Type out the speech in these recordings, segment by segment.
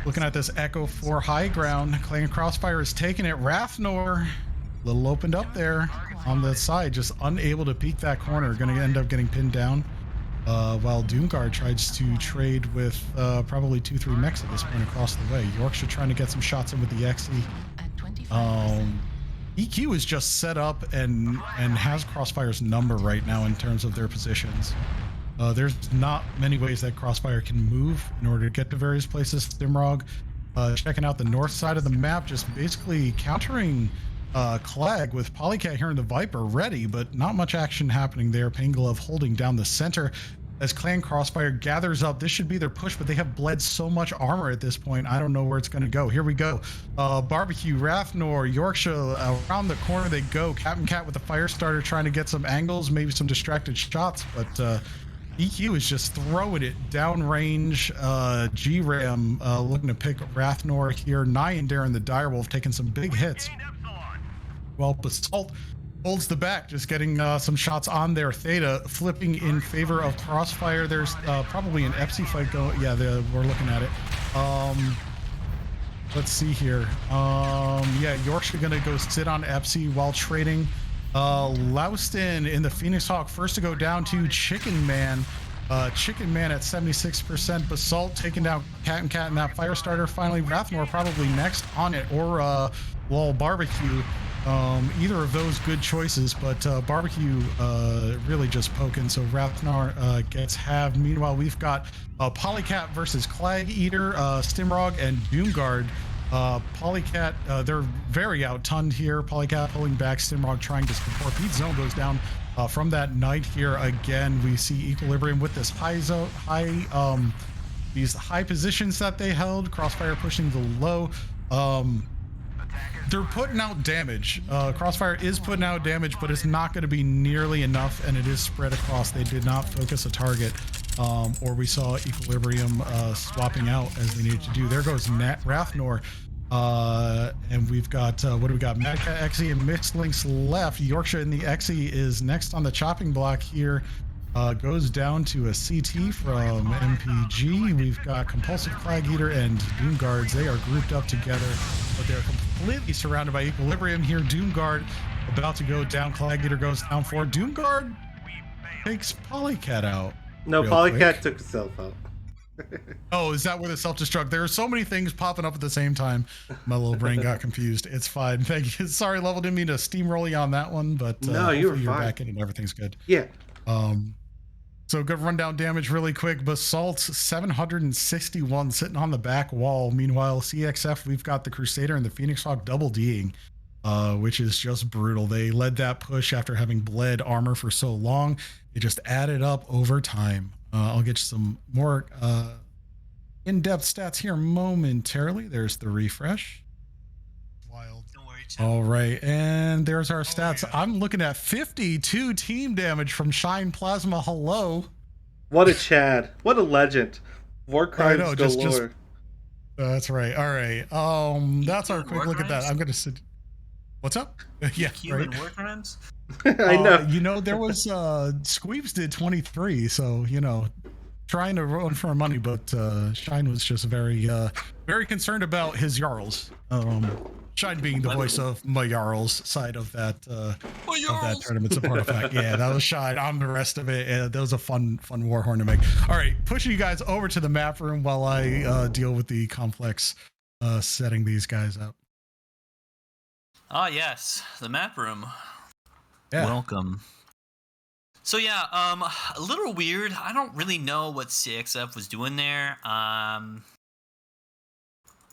Looking at this Echo 4 high ground. Clan Crossfire is taking it. Rathnor, a little opened up there on the side, just unable to peek that corner. Going to end up getting pinned down. While Doomguard tries to trade with probably 2-3 mechs at this point across the way. Yorkshire trying to get some shots in with the XE. EQ is just set up and has Crossfire's number right now in terms of their positions. There's not many ways that Crossfire can move in order to get to various places. Stimrog checking out the north side of the map, just basically countering Clag with Polycat here in the Viper ready, but not much action happening there. Painglove holding down the center as Clan Crossfire gathers up. This should be their push, but they have bled so much armor at this point. I don't know where it's going to go. Here we go. Barbecue, Rathnor, Yorkshire, around the corner they go. Captain Cat with the fire starter trying to get some angles, maybe some distracted shots, but EQ is just throwing it downrange. G-Ram looking to pick Rathnor here. Nyan in the Direwolf taking some big hits. Well, Basalt holds the back, just getting some shots on there. Theta flipping in favor of Crossfire. There's probably an Epsi fight going. Yeah, we're looking at it. Let's see here. Yeah, Yorkshire gonna go sit on Epsi while trading. Louston in the Phoenix Hawk first to go down to Chicken Man. Chicken Man at 76%. Basalt taking down Cat and Cat and that fire starter. Finally, Rathnor probably next on it, or Wall Barbecue. Either of those good choices, but Barbecue really just poking. So Rathnor gets halved. Meanwhile, we've got Polycat versus Clag Eater, Stimrog, and Doomguard. Polycat, they're very outtunned here. Polycat pulling back, Stimrog trying to support. Pete Zone goes down from that Knight here again. We see Equilibrium with this these high positions that they held. Crossfire pushing the low. They're putting out damage. Crossfire is putting out damage, but it's not going to be nearly enough, and it is spread across. They did not focus a target, or we saw Equilibrium swapping out as they needed to do. There goes Rathnor, and we've got, what do we got? Madcat, XE, and Mixed Links left. Yorkshire in the XE is next on the chopping block here. Goes down to a CT from MPG. We've got Compulsive Flag Eater and Doomguards. They are grouped up together, but they're completely surrounded by Equilibrium here. Doomguard about to go down. Flag Eater goes down for Doomguard. Takes Polycat out. No, Polycat took himself out. Oh, is that where the self-destruct? There are so many things popping up at the same time. My little brain got confused. It's fine. Thank you. Sorry, Level, didn't mean to steamroll you on that one, but no, you're back in and everything's good. Yeah. So good rundown damage really quick. Basalt 761 sitting on the back wall. Meanwhile, CXF, we've got the Crusader and the Phoenix Hawk double D'ing, which is just brutal. They led that push after having bled armor for so long. It just added up over time. I'll get you some more in-depth stats here momentarily. There's the refresh. Wild. All right, and there's our stats. Yeah. I'm looking at 52 team damage from Shine Plasma. Hello. What a Chad. What a legend. War crimes galore. Just, that's right. All right. That's our quick look at that. I'm going to sit. What's up? Yeah, right. War crimes? I know. You know, there was Squeeps did 23, so you know, trying to run for money, but Shine was just very concerned about his Jarls. Shine being the voice of my Jarls side of that tournament support effect. Yeah, that was Shine. On the rest of it, that was a fun Warhorn to make. All right, pushing you guys over to the map room while I deal with the complex setting these guys up. Ah, yes, the map room. Yeah. Welcome. So yeah, a little weird. I don't really know what CXF was doing there.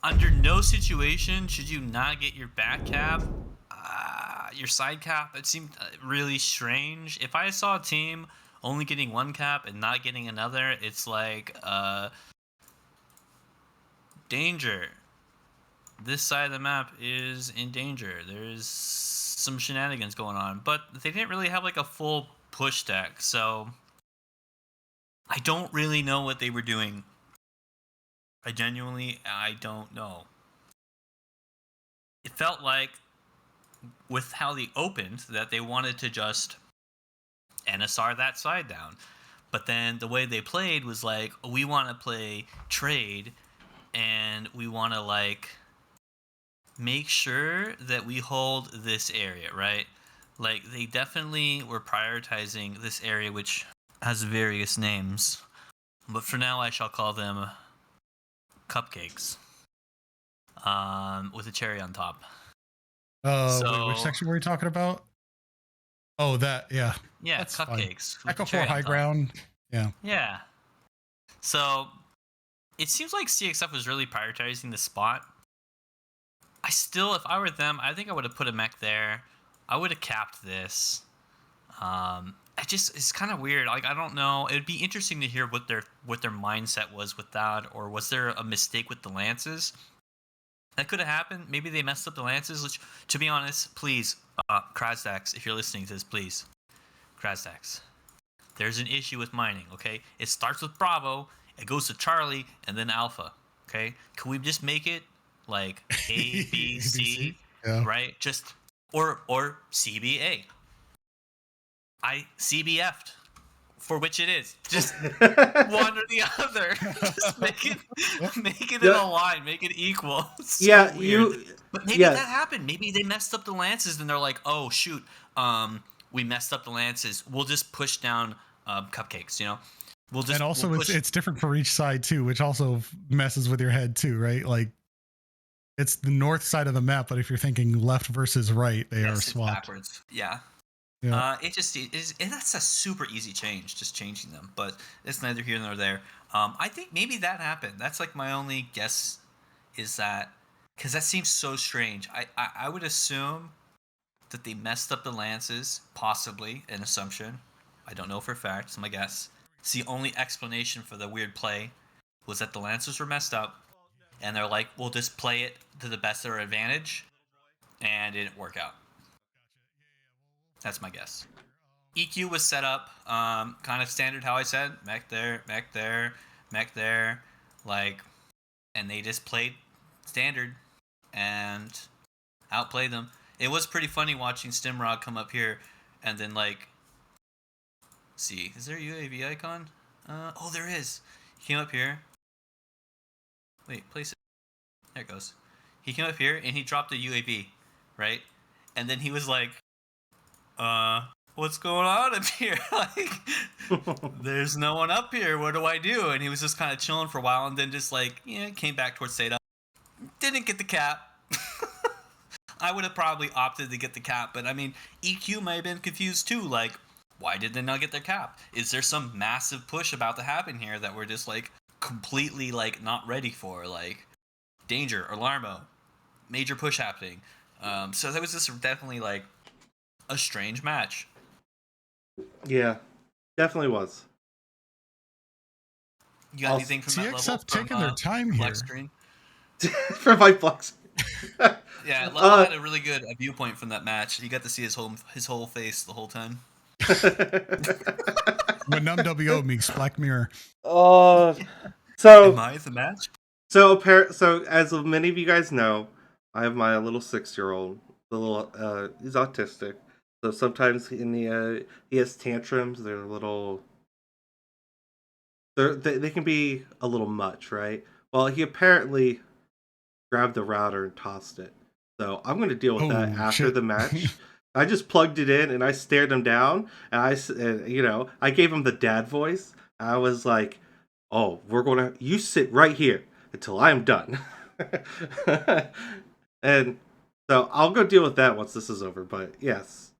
Under no situation should you not get your back cap, your side cap. It seemed really strange. If I saw a team only getting one cap and not getting another, it's like danger. This side of the map is in danger. There's some shenanigans going on, but they didn't really have like a full push deck, so I don't really know what they were doing. I don't know. It felt like, with how they opened, that they wanted to just NSR that side down. But then the way they played was like, we want to play trade, and we want to like make sure that we hold this area, right? Like they definitely were prioritizing this area, which has various names, but for now I shall call them cupcakes, with a cherry on top. Wait, which section were we talking about? Oh, that, yeah. Yeah, That's fine. cupcakes. With Echo the cherry 4 on high top. ground. Yeah. Yeah. So it seems like CXF was really prioritizing the spot. I still, if I were them, I think I would have put a mech there. I would have capped this. It's kind of weird. Like I don't know. It'd be interesting to hear what their mindset was with that, or was there a mistake with the lances? That could have happened. Maybe they messed up the lances. Which, to be honest, please, Krasdax, if you're listening to this, please, Krasdax. There's an issue with mining. Okay, it starts with Bravo, it goes to Charlie, and then Alpha. Okay, can we just make it like A, B, C, yeah. right? Just or CBA. I CBF'd, for which it is. Just one or the other. Just make it in a line, make it equal. So yeah, weird. But maybe that happened. Maybe they messed up the lances, and they're like, "Oh shoot, we messed up the lances. We'll just push down cupcakes." You know, and also it's different for each side too, which also messes with your head too, right? Like it's the north side of the map, but if you're thinking left versus right, they are swapped backwards. Yeah. Yeah. That's a super easy change, just changing them, but it's neither here nor there. I think maybe that happened. That's like my only guess, is that because that seems so strange. I would assume that they messed up the lances, possibly an assumption. I don't know for a fact. It's my guess. It's the only explanation for the weird play was that the lances were messed up, and they're like, we'll just play it to the best of our advantage, and it didn't work out. That's my guess. EQ was set up kind of standard, how I said, mech there, mech there, mech there, like, and they just played standard and outplayed them. It was pretty funny watching Stimrog come up here and then like, see, is there a UAV icon? Oh, there is. He came up here. Wait, place it. There it goes. He came up here and he dropped a UAV, right? And then he was like, what's going on up here? Like, there's no one up here. What do I do? And he was just kind of chilling for a while, and then just like, came back towards Seda. Didn't get the cap. I would have probably opted to get the cap, but I mean, EQ might have been confused too. Like, why did they not get their cap? Is there some massive push about to happen here that we're just like completely like not ready for? Like, danger, alarmo, major push happening. So that was just definitely like a strange match. Yeah, definitely was. You got anything from that level? Taking their time here. Screen? For my flex. Yeah, Level had a really good viewpoint from that match. You got to see his whole face the whole time. When MWO meets Black Mirror. So Am I the match? So as many of you guys know, I have my little 6-year-old. He's autistic. So sometimes he has tantrums. They're a little. They can be a little much, right? Well, he apparently grabbed the router and tossed it. So I'm going to deal with that after the match. I just plugged it in and I stared him down, and I gave him the dad voice. I was like, "Oh, you sit right here until I'm done." And so I'll go deal with that once this is over. But yes,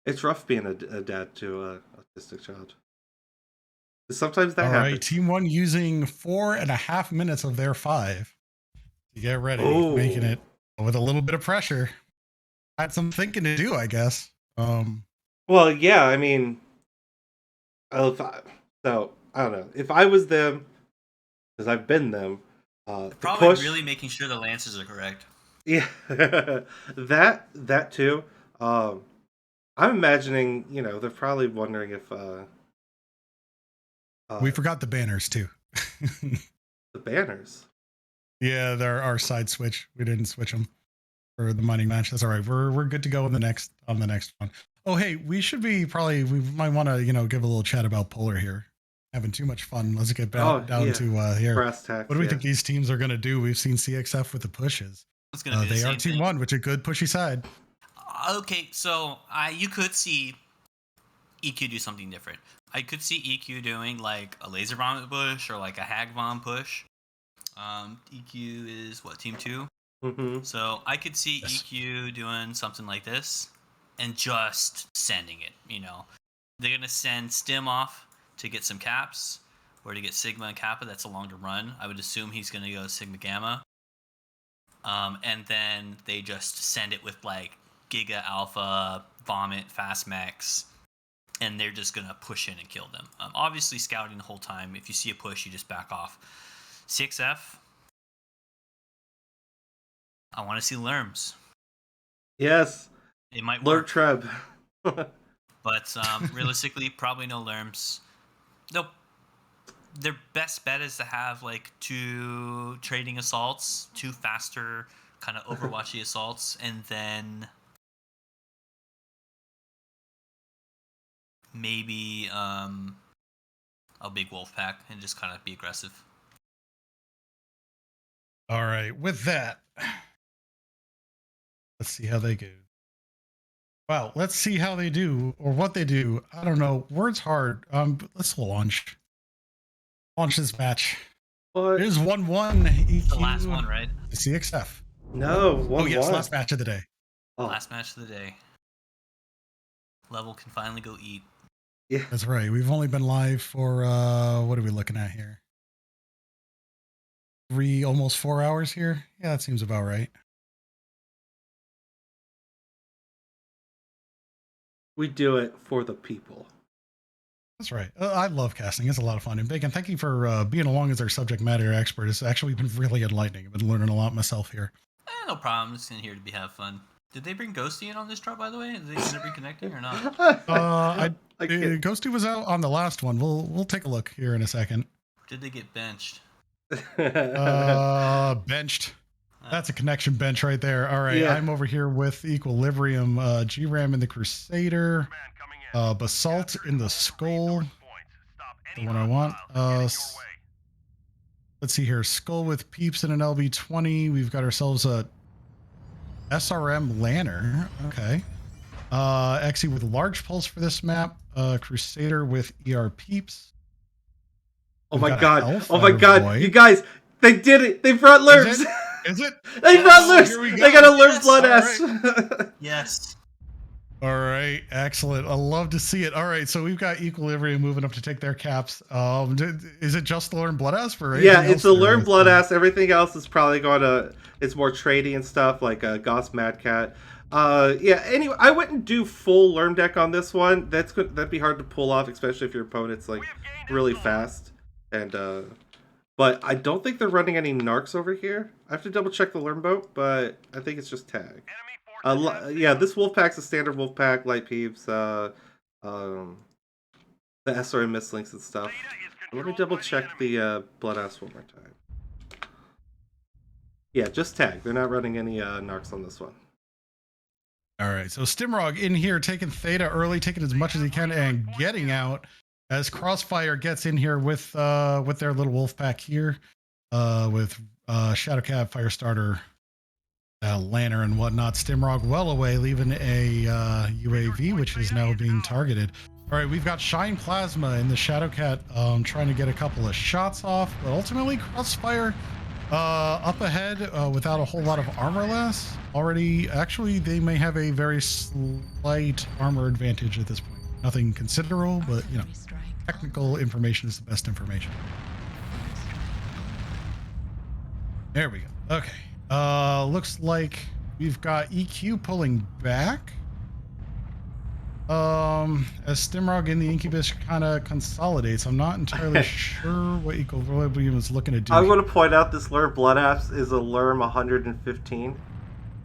it's rough being a dad to a autistic child. Sometimes that happens. All right, Team 1 using 4.5 minutes of their 5 to get ready, making it with a little bit of pressure. Had some thinking to do, I guess. Well, yeah, I mean, I don't know. If I was them, because I've been them, probably really making sure the lances are correct. Yeah, that too. I'm imagining, they're probably wondering if we forgot the banners too. The banners. Yeah, they're our side switch. We didn't switch them for the mining match. That's all right. We're good to go on the next one. Oh, hey, we might want to give a little chat about Polar here. having too much fun. Let's get down to here. Brass tacks, What do we think these teams are going to do? We've seen CXF with the pushes. It's gonna be they are Team 1, which is a good pushy side. Okay, so you could see EQ do something different. I could see EQ doing like a laser bomb push or like a hag bomb push. EQ is what, Team 2? Mm-hmm. So I could see EQ doing something like this and just sending it. You know, they're gonna send Stim off to get some caps or to get Sigma and Kappa. That's a longer run. I would assume he's gonna go Sigma Gamma. And then they just send it with like Giga Alpha, Vomit, Fast Max, and they're just gonna push in and kill them. Obviously scouting the whole time. If you see a push, you just back off. 6F. I want to see Lerms. Yes. It might work. Treb. But realistically, probably no Lerms. Nope. Their best bet is to have like 2 trading assaults, 2 faster kind of Overwatchy assaults, and then maybe a big wolf pack and just kind of be aggressive. All right, with that, let's see how they go. Wow, let's see how they do or what they do. I don't know. Word's hard. Let's launch this match. What? It is 1-1. The last one, right? The CXF. No, 1-1. Oh yes, last match of the day. Oh. Last match of the day. Level can finally go eat. Yeah, that's right. We've only been live for what are we looking at here? 3, almost 4 hours here. Yeah, that seems about right. We do it for the people. That's right. I love casting. It's a lot of fun. And Bacon, thank you for being along as our subject matter expert. It's actually been really enlightening. I've been learning a lot myself here. No problem. I'm just in here to have fun. Did they bring Ghosty in on this drop, by the way? Is they going to be reconnecting or not? Ghosty was out on the last one. We'll take a look here in a second. Did they get benched? Benched. That's a connection bench right there. All right, yeah. I'm over here with Equilibrium, GRAM in the Crusader, Basalt in the Skull, the one I want. Let's see here, Skull with Peeps in an LB20. We've got ourselves a SRM Lanner. Okay. Xe with Large Pulse for this map. Crusader with ER Peeps. Oh my god! Oh my god! Boy. You guys, they did it! They brought Lerms! Is it? They brought Lerms! They got a Lerms blood ass! Right. Yes. All right, excellent. I love to see it. All right, so we've got Equilibrium moving up to take their caps. Is it just the Lerm blood ass for? Yeah, it's a Lerm blood ass. Everything else is probably going to. It's more trading and stuff like Goss Mad Cat. Yeah. Anyway, I wouldn't do full Lerm deck on this one. That'd be hard to pull off, especially if your opponent's like really fast. And but I don't think they're running any narcs over here. I have to double check the Lerm boat, but I think it's just tag. Yeah, this wolf pack's a standard wolf pack, light peeps, the SRM mislinks and stuff. Let me double check the blood ass one more time. Yeah, just tag. They're not running any narcs on this one. All right, so Stimrog in here taking Theta early, taking as much as he can, and getting out. As Crossfire gets in here with their little wolf pack here, with Shadowcat, Firestarter, Lanner, and whatnot. Stimrog well away, leaving a UAV, which is now being targeted. All right, we've got Shine Plasma in the Shadowcat trying to get a couple of shots off, but ultimately Crossfire up ahead without a whole lot of armor loss. Actually, they may have a very slight armor advantage at this point. Nothing considerable, but you know. Technical information is the best information. There we go. Okay. Looks like we've got EQ pulling back. As Stimrog in the Incubus kind of consolidates. I'm not entirely sure what Equilibrium is looking to do. I'm going to point out this Lerm Blood Apps is a Lerm 115.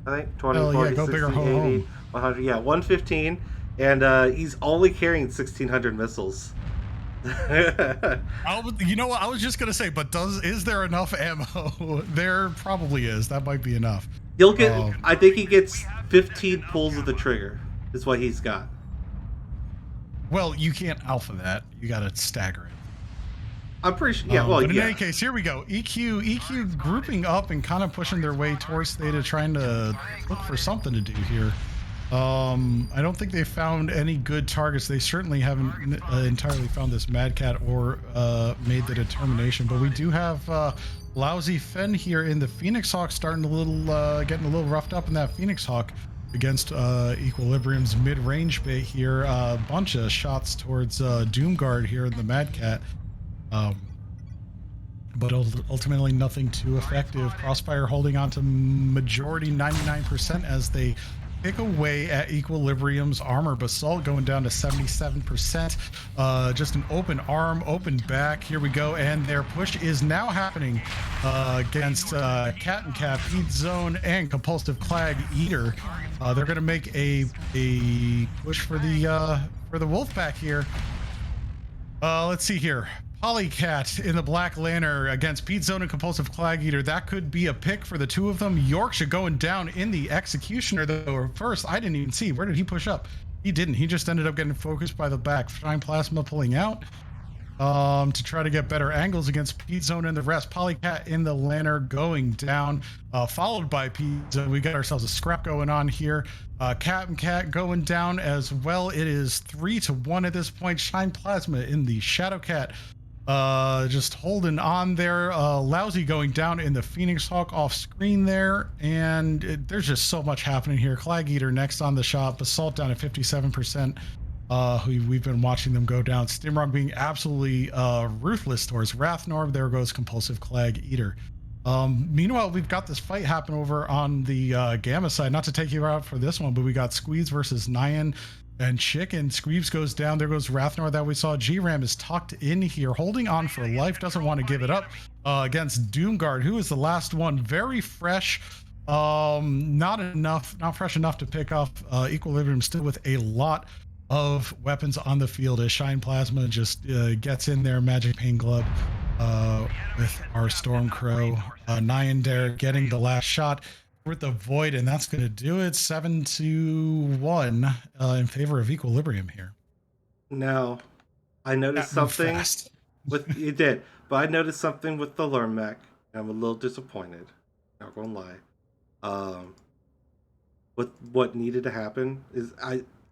I think 20, 40, go 60, bigger, 80, 100. Yeah, 115. And he's only carrying 1,600 missiles. You know what? I was just gonna say, but is there enough ammo? There probably is. That might be enough. He'll get. I think he gets 15 pulls of the trigger. Is what he's got. Well, you can't alpha that. You gotta stagger it. I'm pretty sure. Yeah, well, but in yeah. any case, here we go. EQ grouping up and kind of pushing their way towards Theta, trying to look for something to do here. I don't think they found any good targets. They certainly haven't entirely found this Mad Cat or made the determination. But we do have lousy Fen here in the Phoenix Hawk, starting getting a little roughed up in that Phoenix Hawk against Equilibrium's mid-range bait here. A bunch of shots towards Doomguard here in the Mad Cat. But ultimately nothing too effective. Crossfire holding on to majority 99% as they pick away at Equilibrium's armor. Basalt going down to 77%. Just an open arm, open back. Here we go. And their push is now happening against Cat and Cat, Pete Zone, and Compulsive Clag Eater. They're going to make a push for the Wolfpack here. Let's see here. Polycat in the Black Lantern against Pete Zone and Compulsive Clag Eater. That could be a pick for the two of them. Yorkshire going down in the Executioner, though. First, I didn't even see. Where did he push up? He didn't. He just ended up getting focused by the back. Shine Plasma pulling out to try to get better angles against Pete Zone and the rest. Polycat in the Lantern going down, followed by Pete Zone. We got ourselves a scrap going on here. Cat and Cat going down as well. It is 3-1 at this point. Shine Plasma in the Shadow Cat. Just holding on there. Lousy going down in the Phoenix Hawk off screen there. And there's just so much happening here. Clag Eater next on the shot. Basalt down at 57%. We've been watching them go down. Stimrock being absolutely ruthless towards Wrathnorb. There goes Compulsive Clag Eater. Meanwhile, we've got this fight happen over on the Gamma side. Not to take you out for this one, but we got Squeeze versus Nyan and Chicken. Squeeze goes down. There goes Wrathnor that we saw. G-Ram is tucked in here, holding on for life. Doesn't want to give it up against Doomguard, who is the last one. Very fresh. Not fresh enough to pick off Equilibrium, still with a lot of weapons on the field as Shine Plasma just gets in there. Magic Pain Glove with our Stormcrow. Nyan getting the last shot with the Void, and that's going to do it. 7-1 in favor of Equilibrium here. Now, I noticed something with you did, but I noticed something with the Lermec. I'm a little disappointed. Not gonna lie. What needed to happen is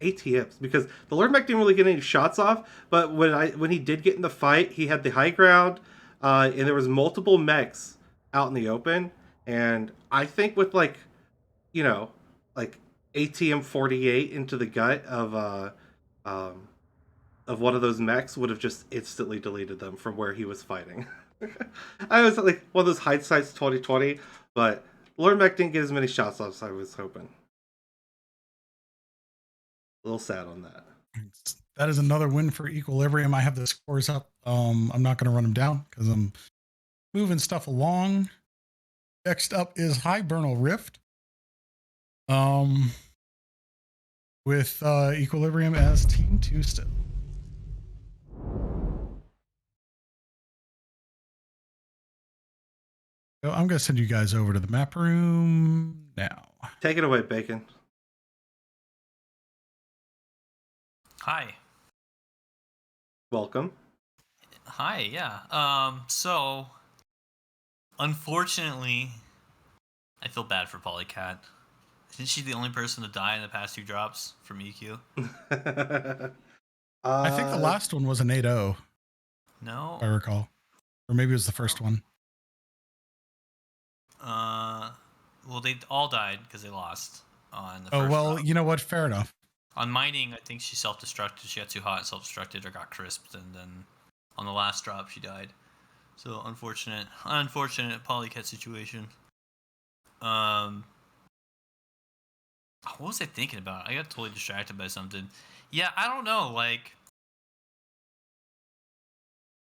ATMs, because the Lermec didn't really get any shots off, but when he did get in the fight, he had the high ground, and there was multiple mechs out in the open, and I think with like ATM 48 into the gut of one of those mechs would have just instantly deleted them from where he was fighting. I was like one of those hindsight's 2020, but Lermec didn't get as many shots off as I was hoping. A little sad on that. That is another win for Equilibrium. I have the scores up. I'm not going to run them down because I'm moving stuff along. Next up is Hibernal Rift. With Equilibrium as Team 2 still. So I'm going to send you guys over to the map room now. Take it away, Bacon. Hi. Welcome. Hi, yeah. So, unfortunately, I feel bad for Polycat. Isn't she the only person to die in the past 2 drops from EQ? I think the last one was an 8-0. No. If I recall. Or maybe it was the first one. Well, they all died because they lost on the first drop. You know what? Fair enough. On mining, I think she self-destructed. She got too hot and self-destructed or got crisped, and then on the last drop, she died. So, unfortunate Polycat situation. What was I thinking about? I got totally distracted by something. Yeah, I don't know. Like,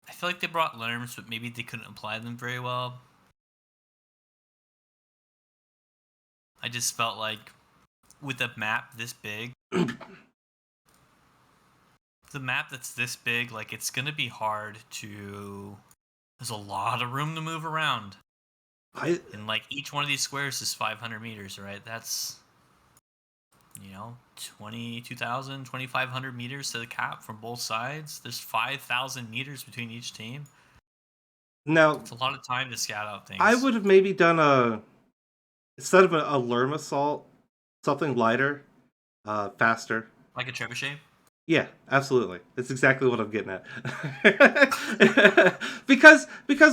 I feel like they brought lerms, but maybe they couldn't apply them very well. I just felt like with a map this big, the map that's this big, like, it's gonna be hard to. There's a lot of room to move around. And like each one of these squares is 500 meters, right? That's 22,000, 2,500 meters to the cap from both sides. There's 5,000 meters between each team. Now, It's a lot of time to scout out things. I would have maybe done instead of a Lerm assault, something lighter, faster. Like a trebuchet? Yeah, absolutely. That's exactly what I'm getting at. because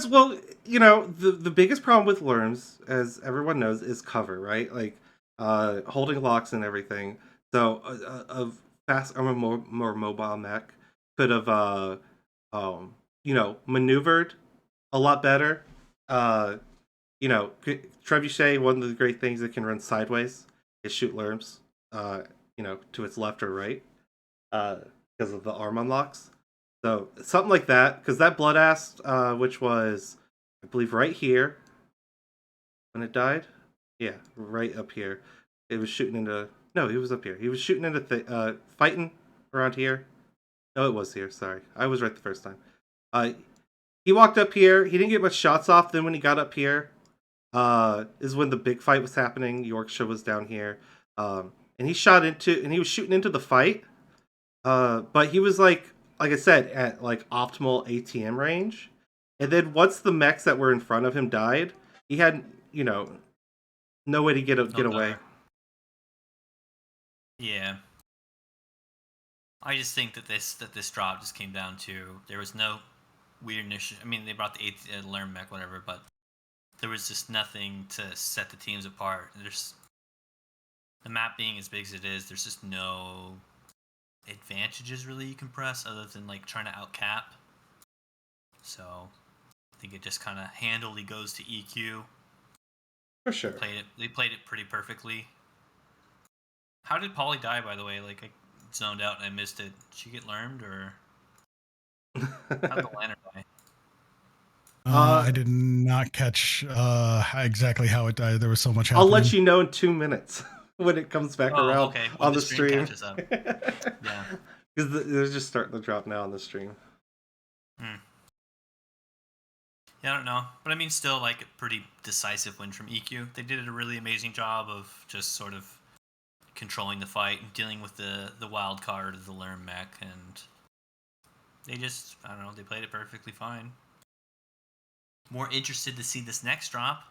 well, the biggest problem with Lerms, as everyone knows, is cover, right? Like holding locks and everything. So a fast or more mobile mech could have maneuvered a lot better. Trebuchet, one of the great things that can run sideways is shoot Lerms, to its left or right, because of the arm unlocks. So something like that, because that blood ass, which was, I believe, right here when it died. Yeah, right up here. It was shooting into. No, he was up here. He was shooting into fighting around here. No, it was here. Sorry, I was right the first time. He walked up here. He didn't get much shots off. Then when he got up here, is when the big fight was happening. Yorkshire was down here, and he was shooting into the fight. But he was like I said, at like optimal ATM range. And then once the mechs that were in front of him died, he had no way to get away. Yeah. I just think that this drop just came down to there was no weirdness. I mean, they brought the Lerm mech, whatever, but there was just nothing to set the teams apart. There's the map being as big as it is. There's just no advantages really you can press other than like trying to outcap. So I think it just kind of handily goes to EQ. For sure. They played it pretty perfectly. How did Polly die, by the way? Like, I zoned out and I missed it. Did she get lermed, or how'd the lantern die? I did not catch exactly how it died. There was so much happening. I'll let you know in 2 minutes when it comes back around on the stream. Catches up. Yeah. Because they're just starting to drop now on the stream. Yeah, I don't know. But I mean, still, like, a pretty decisive win from EQ. They did a really amazing job of just sort of controlling the fight and dealing with the wild card of the Lerm mech, and they just, I don't know, they played it perfectly fine. More interested to see this next drop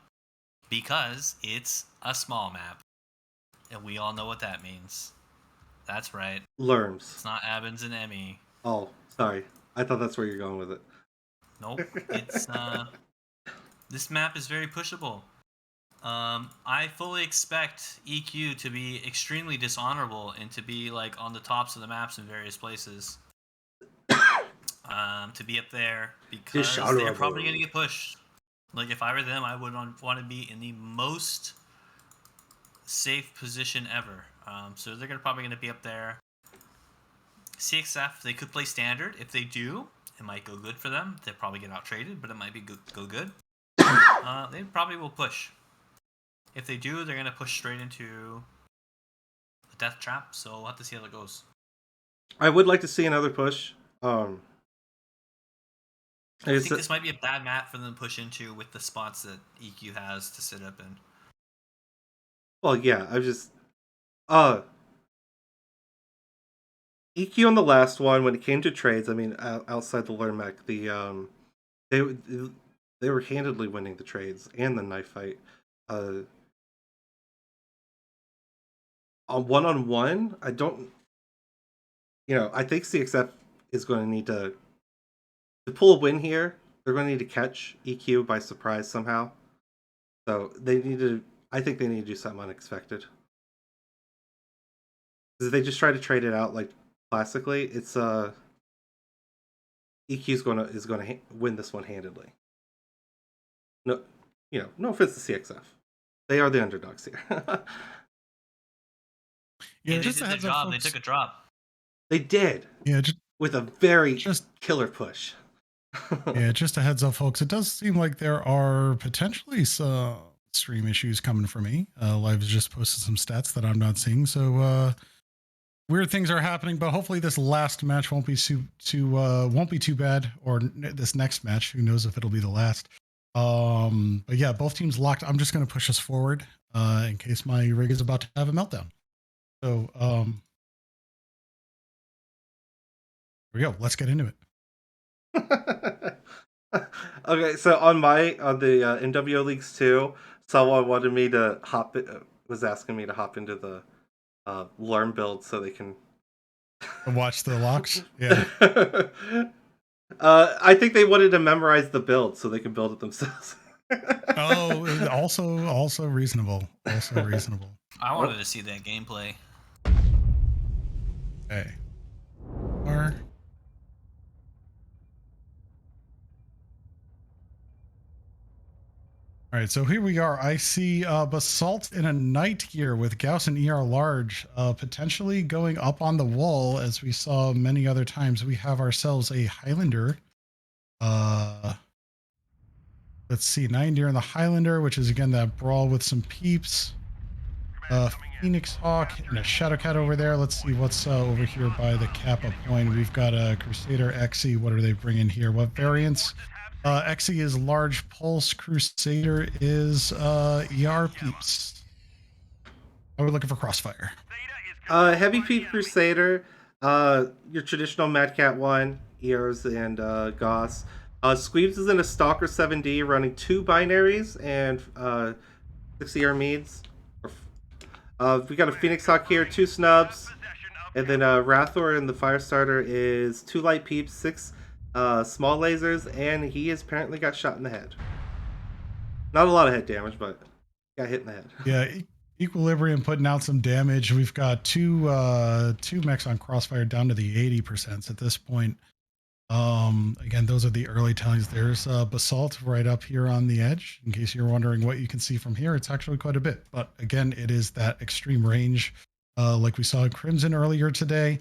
because it's a small map, and we all know what that means. That's right. Lerms. It's not Abins and Emmy. Oh, sorry. I thought that's where you're going with it. Nope. It's this map is very pushable. I fully expect EQ to be extremely dishonorable and to be like on the tops of the maps in various places. To be up there because they're probably going to get pushed. Like, if I were them, I would want to be in the most safe position ever. So they're probably going to be up there. CXF, they could play standard. If they do, it might go good for them. They'll probably get out traded, but it might go good. They probably will push. If they do, they're going to push straight into a death trap, so we'll have to see how it goes. I would like to see another push. I think this might be a bad map for them to push into with the spots that EQ has to sit up in. Well, yeah, I've just... EQ on the last one, when it came to trades, I mean, outside the Lerm mech, they were handedly winning the trades and the knife fight. On one-on-one, I don't... I think CXF is going to need to pull a win here. They're going to need to catch EQ by surprise somehow. So I think they need to do something unexpected. Because if they just try to trade it out like classically, it's EQ is going to win this one handedly. No, no offense to CXF. They are the underdogs here. Yeah, they did their job. They took a drop. They did. Yeah, with a very killer push. Yeah, just a heads up, folks. It does seem like there are potentially some stream issues coming from me. Live has just posted some stats that I'm not seeing, so weird things are happening. But hopefully, this last match won't be too bad, or this next match. Who knows if it'll be the last? But yeah, both teams locked. I'm just going to push us forward in case my rig is about to have a meltdown. So here we go. Let's get into it. Okay, so on the MWO leagues too, someone wanted me to was asking me to hop into the learn build so they can Watch the locks. Yeah. I think they wanted to memorize the build so they can build it themselves. Oh, also reasonable. Also reasonable. I wanted to see that gameplay. Okay. All right, so here we are. I see Basalt in a night gear with Gauss and ER large, potentially going up on the wall, as we saw many other times. We have ourselves a Highlander. Let's see, 9 deer in the Highlander, which is again that brawl with some peeps. Phoenix Hawk and a Shadowcat over there. Let's see what's over here by the Kappa point. We've got a Crusader XE. What are they bringing here? What variants? XE is large pulse. Crusader is ER peeps. Are we looking for Crossfire? Heavy Peep Crusader, your traditional Mad Cat 1, ERs and Goss. Squeebs is in a Stalker 7D running 2 binaries and 6 ER meads. We got a Phoenix Hawk here, 2 snubs. And then Rathor in the Firestarter is 2 light peeps, 6 small lasers, and he has apparently got shot in the head. Not a lot of head damage, but got hit in the head. Yeah, Equilibrium putting out some damage. We've got two mechs on Crossfire down to the 80% at this point. Again, those are the early tellings. There's Basalt right up here on the edge. In case you're wondering what you can see from here, it's actually quite a bit. But again, it is that extreme range, like we saw in Crimson earlier today.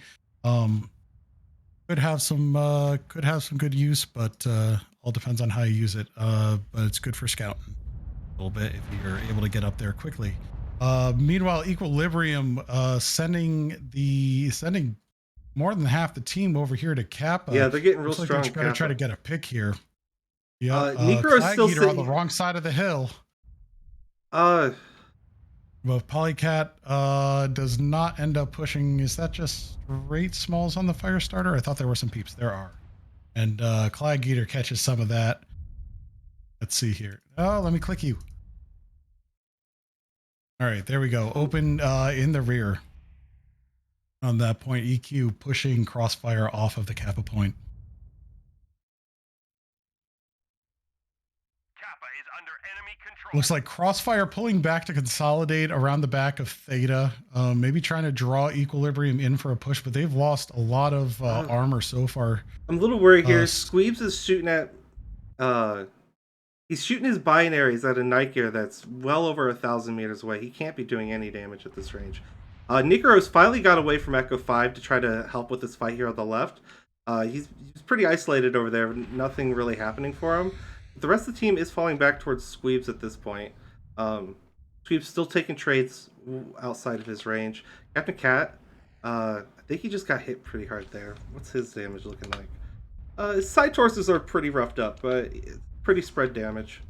Could have some good use, but all depends on how you use it. But it's good for scouting a little bit if you're able to get up there quickly. Meanwhile, Equilibrium sending more than half the team over here to Kappa. Yeah, they're getting real Looks strong. Like they're trying to get a pick here. Yeah, Necro's still sitting on the wrong side of the hill. Well, Polycat does not end up pushing. Is that just straight smalls on the Firestarter? I thought there were some peeps. There are. And Clag Eater catches some of that. Let's see here. Oh, let me click you. All right, there we go. Open in the rear. On that point, EQ pushing Crossfire off of the Kappa point. Kappa is under enemy control. Looks like Crossfire pulling back to consolidate around the back of Theta. Maybe trying to draw Equilibrium in for a push, but they've lost a lot of armor so far. I'm a little worried here. Squeebs is shooting at... he's shooting his binaries at a night gear that's well over 1,000 meters away. He can't be doing any damage at this range. Necro's finally got away from Echo 5 to try to help with this fight here on the left. He's pretty isolated over there. Nothing really happening for him. The rest of the team is falling back towards Squeebs at this point. Squeebs still taking trades outside of his range. Captain Cat, I think he just got hit pretty hard there. What's his damage looking like? His side torsos are pretty roughed up, but pretty spread damage.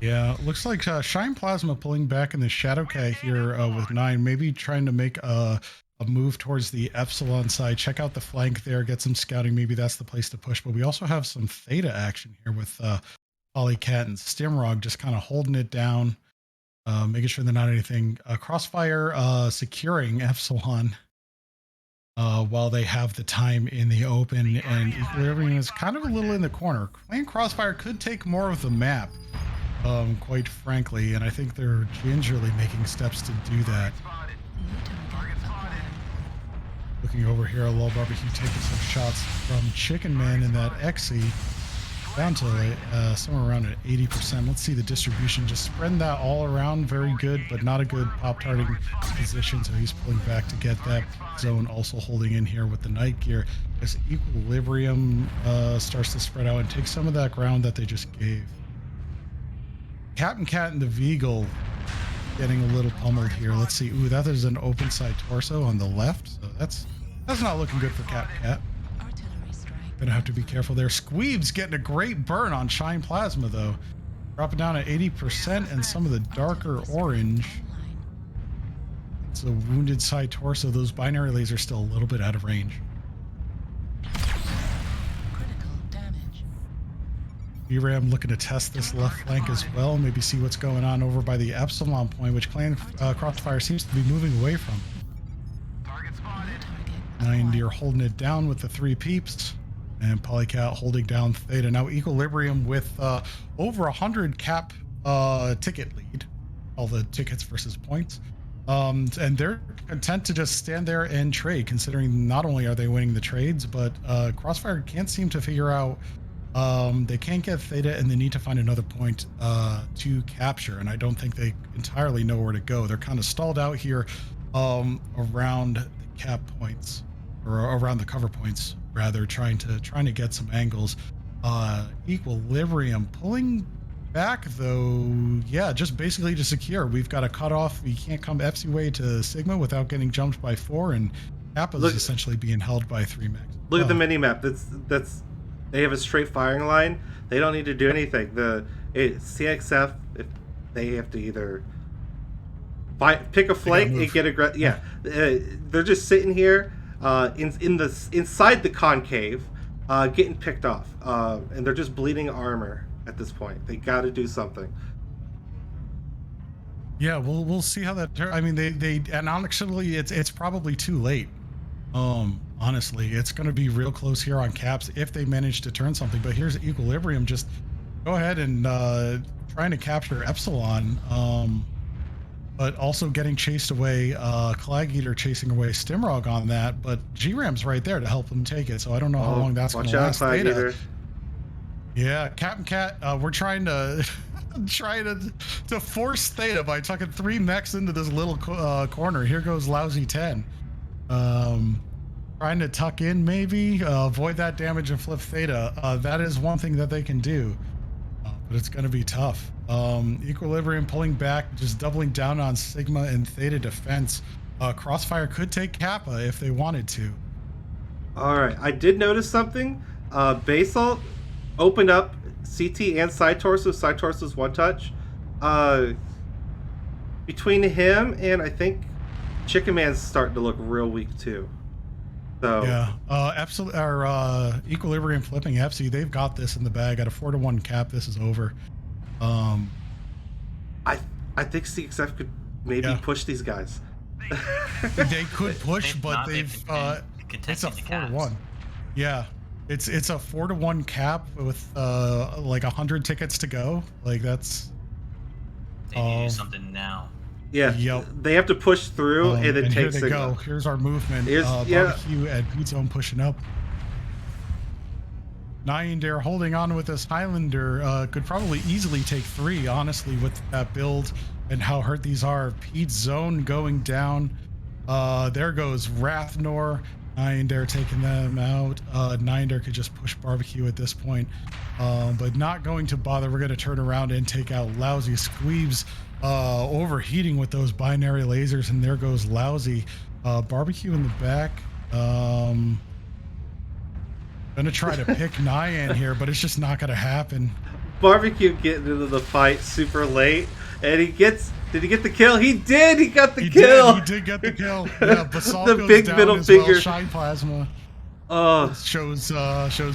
Yeah, looks like Shine Plasma pulling back in the Shadowcat here with 9, maybe trying to make a move towards the Epsilon side. Check out the flank there, get some scouting. Maybe that's the place to push. But we also have some Theta action here with Polycat and Stimrog just kind of holding it down, making sure they're not anything. Crossfire securing Epsilon while they have the time in the open, and Equilibrium is kind of a little in the corner. Playing Crossfire could take more of the map. Quite frankly, and I think they're gingerly making steps to do that. Looking over here, Low Barbecue taking some shots from Chicken Man in that XE down to somewhere around at 80%. Let's see the distribution, just spreading that all around. Very good, but not a good pop-tarting position, so he's pulling back to get that zone. Also holding in here with the night gear as Equilibrium starts to spread out and take some of that ground that they just gave. Captain Cat and the Veagle getting a little pummeled here. Let's see. Ooh, that is an open side torso on the left. So that's not looking good for Captain Cat. Gonna have to be careful there. Squeebs getting a great burn on Shine Plasma though. Dropping down at 80% and some of the darker orange. It's a wounded side torso. Those binary lasers still a little bit out of range. ERAM looking to test this left flank as well, maybe see what's going on over by the Epsilon point, which Clan Crossfire seems to be moving away from. Target spotted. 90 are holding it down with the 3 peeps, and Polycat holding down Theta. Now Equilibrium with over 100 cap ticket lead, all the tickets versus points. And they're content to just stand there and trade, considering not only are they winning the trades, but Crossfire can't seem to figure out, they can't get Theta and they need to find another point to capture. And I don't think they entirely know where to go. They're kind of stalled out here around the cap points, or around the cover points rather, trying to get some angles. Equilibrium pulling back though, yeah, just basically to secure. We've got a cutoff. We can't come FC way to Sigma without getting jumped by 4, and Kappa is essentially being held by 3 mechs. Look at the mini map. That's they have a straight firing line. They don't need to do anything. CXF, if they have to either pick a flank and get aggressive. Yeah, they're just sitting here inside the concave, getting picked off, and they're just bleeding armor at this point. They got to do something. Yeah, we'll see how that turns. I mean, they and honestly, it's probably too late. Honestly, it's going to be real close here on caps if they manage to turn something. But here's Equilibrium, just go ahead and trying to capture Epsilon, but also getting chased away. Clag Eater chasing away Stimrog on that, but GRAM's right there to help them take it. So I don't know how long that's going to last. Clag Eater. Yeah, Captain Cat, we're trying to to force Theta by tucking 3 mechs into this little corner. Here goes Lousy 10. Trying to tuck in, maybe avoid that damage and flip Theta. That is one thing that they can do, but it's going to be tough. Equilibrium pulling back, just doubling down on Sigma and Theta defense. Crossfire could take Kappa if they wanted to. All right, I did notice something. Basalt opened up CT and side torso. Side torso's one touch. Between him and I think Chicken Man's starting to look real weak too. So yeah, Equilibrium flipping FC. They've got this in the bag at a 4-1 cap. This is over. I think CXF could maybe push these guys. They could push, but they've it's a 4-1. Yeah. It's a 4-1 cap with like 100 tickets to go. Like that's. They need to do something now. Yeah. Yep. They have to push through and then take. Here they go. Here's our movement. Barbecue and Pete Zone pushing up. Nyan holding on with this Highlander could probably easily take 3, honestly, with that build and how hurt these are. Pete Zone going down. There goes Rathnor. Nyan taking them out. Nyan could just push Barbecue at this point, but not going to bother. We're going to turn around and take out Lousy. Squeebs overheating with those binary lasers, and there goes Lousy. Barbecue in the back. Gonna try to pick Nyan here, but it's just not gonna happen. Barbecue getting into the fight super late, and he gets. Did he get the kill? He did. He got the kill. He did get the kill. Yeah, Basalt the goes big down middle as finger. well. Shine Plasma. Shows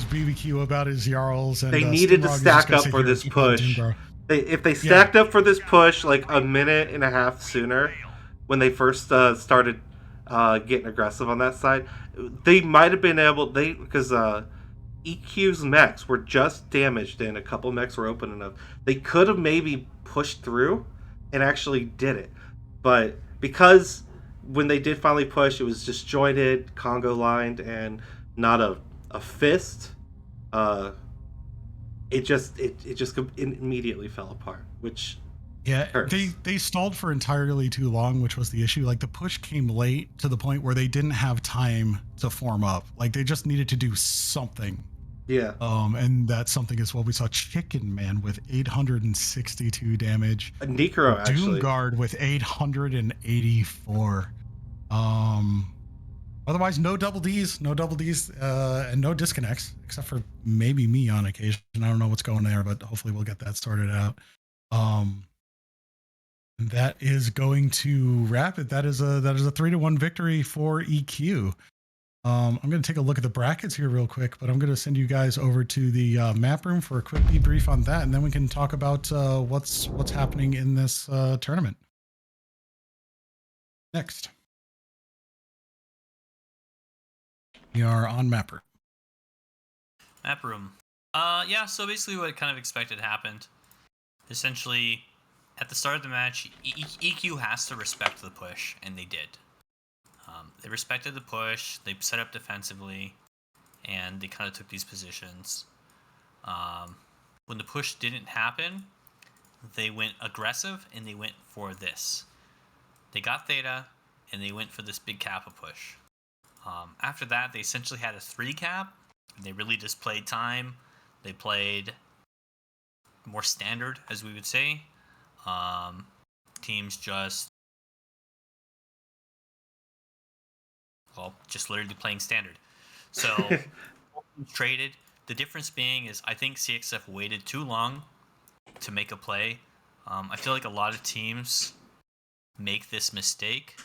BBQ about his Jarls. And they needed to stack up for this push. If they stacked up for this push like a minute and a half sooner, when they first started getting aggressive on that side, they might have been able. Because EQ's mechs were just damaged and a couple mechs were open enough. They could have maybe pushed through and actually did it, but because when they did finally push, it was disjointed, Congo lined, and not a fist. It just immediately fell apart, which hurts. They stalled for entirely too long, which was the issue. Like the push came late to the point where they didn't have time to form up. Like they just needed to do something. Yeah. And that something is what we saw. Chicken Man with 862 damage. Necro actually. Doomguard with 884. Otherwise, no double Ds, and no disconnects, except for maybe me on occasion. I don't know what's going there, but hopefully we'll get that started out. And that is going to wrap it. That is a 3-1 victory for EQ. I'm going to take a look at the brackets here real quick, but I'm going to send you guys over to the map room for a quick debrief on that, and then we can talk about what's happening in this tournament. Next, we are on map room. Map room. Yeah. So basically, what I kind of expected happened. Essentially, at the start of the match, EQ has to respect the push, and they did. They respected the push. They set up defensively, and they kind of took these positions. When the push didn't happen, they went aggressive and they went for this. They got Theta, and they went for this big Kappa push. After that, they essentially had a 3 cap. They really just played time. They played more standard, as we would say. Teams just literally playing standard. So traded. The difference being is I think CXF waited too long to make a play. I feel like a lot of teams make this mistake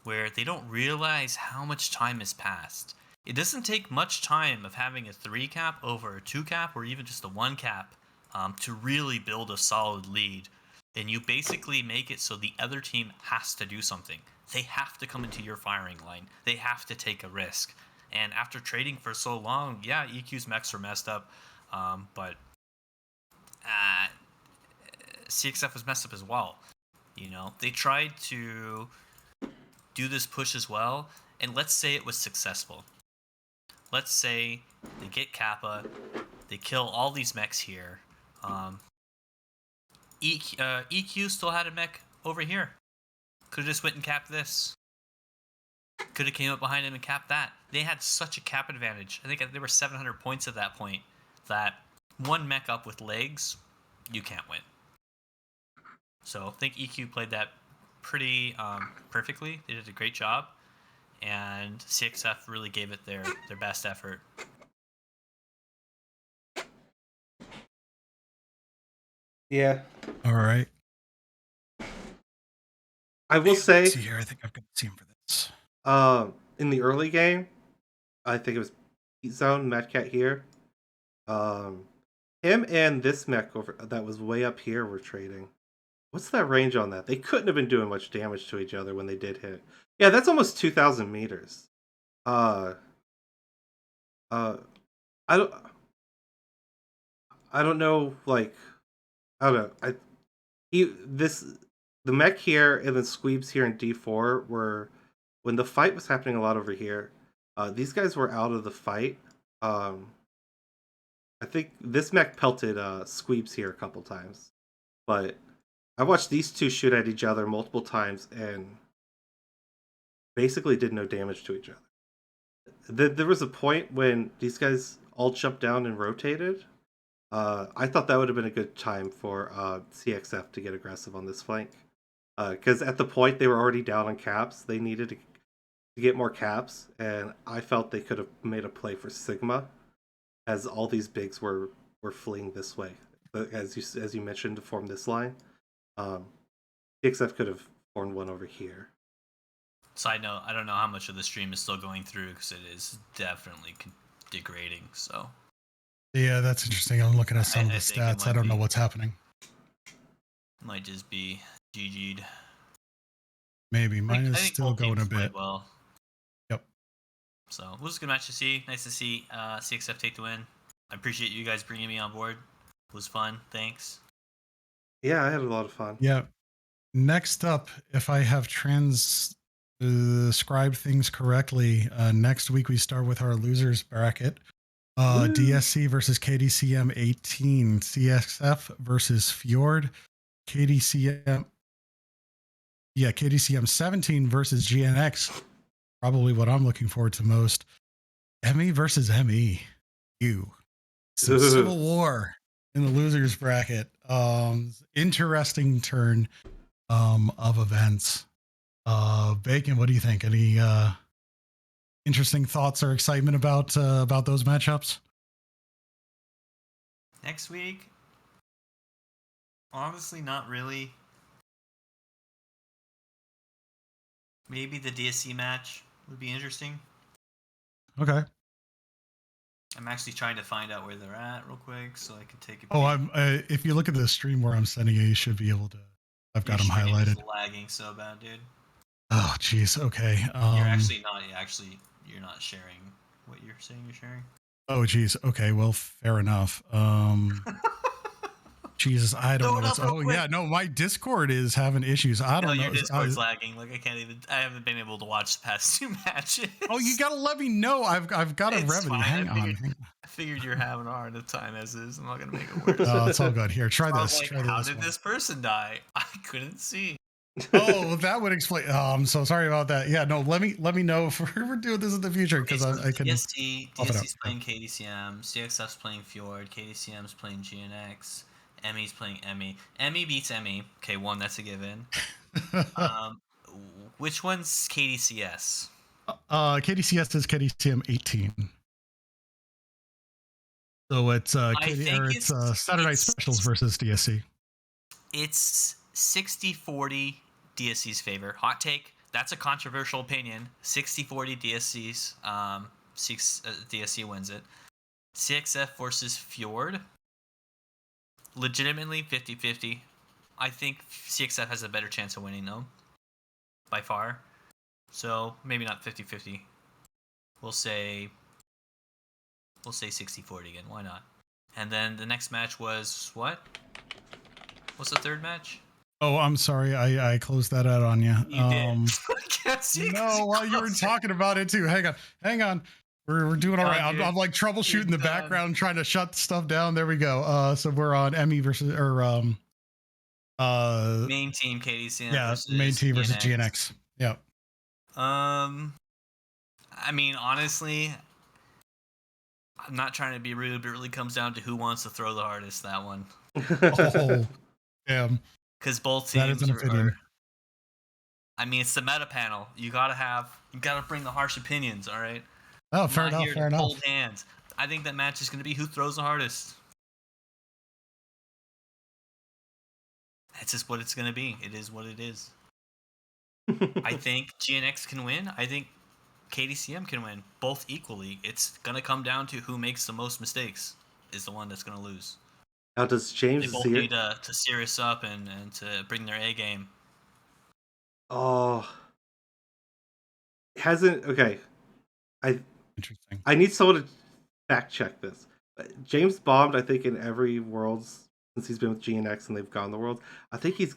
where they don't realize how much time has passed. It doesn't take much time of having a 3 cap over a 2 cap or even just a 1 cap to really build a solid lead. And you basically make it so the other team has to do something. They have to come into your firing line. They have to take a risk. And after trading for so long, yeah, EQ's mechs are messed up, but CXF was messed up as well. You know, they tried to do this push as well, and let's say it was successful. Let's say they get Kappa, they kill all these mechs here. EQ still had a mech over here. Could have just went and capped this. Could have came up behind him and capped that. They had such a cap advantage. I think they were 700 points at that point. That one mech up with legs, you can't win. So I think EQ played that pretty perfectly. They did a great job, and CXF really gave it their best effort. Yeah. All right. I will say. Let's see here. I think I've got the team for this. In the early game, I think it was Heat Zone, Madcat here. Him and this mech over that was way up here were trading. What's that range on that? They couldn't have been doing much damage to each other when they did hit. Yeah, that's almost 2,000 meters. I don't know. Like, I don't know. The mech here and the Squeebs here in D4 were when the fight was happening a lot over here. These guys were out of the fight. I think this mech pelted Squeebs here a couple times, but I watched these two shoot at each other multiple times and basically did no damage to each other. There was a point when these guys all jumped down and rotated. I thought that would have been a good time for CXF to get aggressive on this flank. Because at the point they were already down on caps, they needed to get more caps, and I felt they could have made a play for Sigma, as all these bigs were fleeing this way. But as you mentioned, to form this line, CXF could have formed one over here. Side note: I don't know how much of the stream is still going through because it is definitely degrading. So. Yeah, that's interesting. I'm looking at some of the stats. I don't know what's happening. Might just be GG'd. Maybe. Mine is still going a bit. Well. Yep. So, it was a good match to see. Nice to see CXF take the win. I appreciate you guys bringing me on board. It was fun. Thanks. Yeah, I had a lot of fun. Yeah. Next up, if I have transcribed things correctly, next week we start with our losers bracket. DSC versus KDCM 18, CXF versus Fjord, KDCM 17 versus GNX. Probably what I'm looking forward to most. ME versus ME. Some civil war in the losers bracket. Interesting turn of events. Bacon, what do you think? Any interesting thoughts or excitement about those matchups? Next week, honestly, not really. Maybe the DSC match would be interesting. Okay. I'm actually trying to find out where they're at real quick so I can take a peek. Oh, I'm. If you look at the stream where I'm sending it, you should be able to. I've got them stream highlighted. is lagging so bad, dude. Oh, jeez. Okay. You're actually not. You're not sharing what you're saying. You're sharing. Oh, jeez. Okay. Well, fair enough. Jesus, I don't know what's. Oh, yeah. No, my Discord is having issues. I don't know. Your Discord's lagging. Like I haven't been able to watch the past 2 matches. Oh, you gotta let me know. I've got a revenue. Hang on. I figured you're having a hard time as is. I'm not gonna make it worse. Oh, it's all good. Here, try this. Like, how did this person die? I couldn't see. Oh, that would explain. Oh, I'm so sorry about that. Yeah, no. Let me know if we're doing this in the future because I can. DSC's playing KDCM. CXF's playing Fjord. KDCM's playing GNX. Emmy's playing Emmy. Emmy beats Emmy. Okay, that's a given. Which one's KDCS? KDCS is KDCM 18. So it's Saturday Night Specials versus DSC. It's 60-40 DSC's favor. Hot take. That's a controversial opinion. 60-40 DSC's. DSC wins it. CXF versus Fjord. Legitimately 50-50. I think CXF has a better chance of winning though. By far. So maybe not 50-50. We'll say 60-40 again. Why not? And then the next match was what? What's the third match? Oh, I'm sorry. I closed that out on you. You did. Can't see no, while you were talking about it too. Hang on. We're doing all right. I'm like troubleshooting the background, trying to shut stuff down. There we go. So we're on Emmy versus main team KDCM. Yeah, main team versus GNX. Yeah. I mean, honestly, I'm not trying to be rude, but it really comes down to who wants to throw the hardest. That one. Oh, damn. Because both teams are. I mean, it's the meta panel. You gotta bring the harsh opinions. All right. Oh, fair enough. Fair enough. Hold hands. I think that match is going to be who throws the hardest. That's just what it's going to be. It is what it is. I think GNX can win. I think KDCM can win. Both equally. It's going to come down to who makes the most mistakes is the one that's going to lose. Now, does James they both need to serious up and to bring their A game. Oh. Okay. Interesting. I need someone to fact check this. James bombed, I think, in every Worlds since he's been with GNX and they've gone the Worlds. I think he's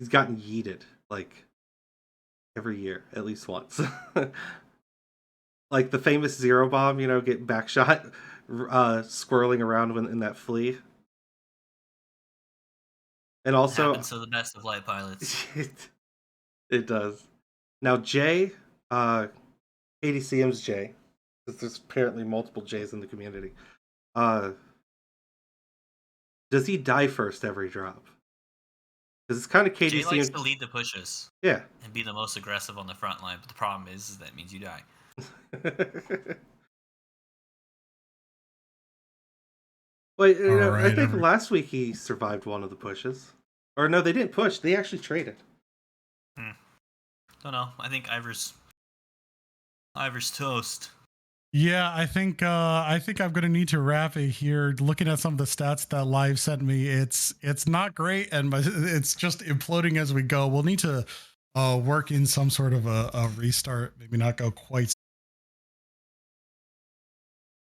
gotten yeeted like every year, at least once. Like the famous zero bomb, get backshot, swirling around in that flea. And also, it happens to the best of light pilots. It does. Now, Jay, ADCM's Jay, because there's apparently multiple J's in the community. Does he die first every drop? Because it's kind of KDCM. Jay likes to lead the pushes. Yeah. And be the most aggressive on the front line. But the problem is that means you die. Wait, I think last week he survived one of the pushes. Or no, they didn't push. They actually traded. Don't know. I think Ivor's toast. Yeah, I think I'm gonna need to wrap it here. Looking at some of the stats that Live sent me, it's not great, and it's just imploding as we go. We'll need to work in some sort of a restart. Maybe not go quite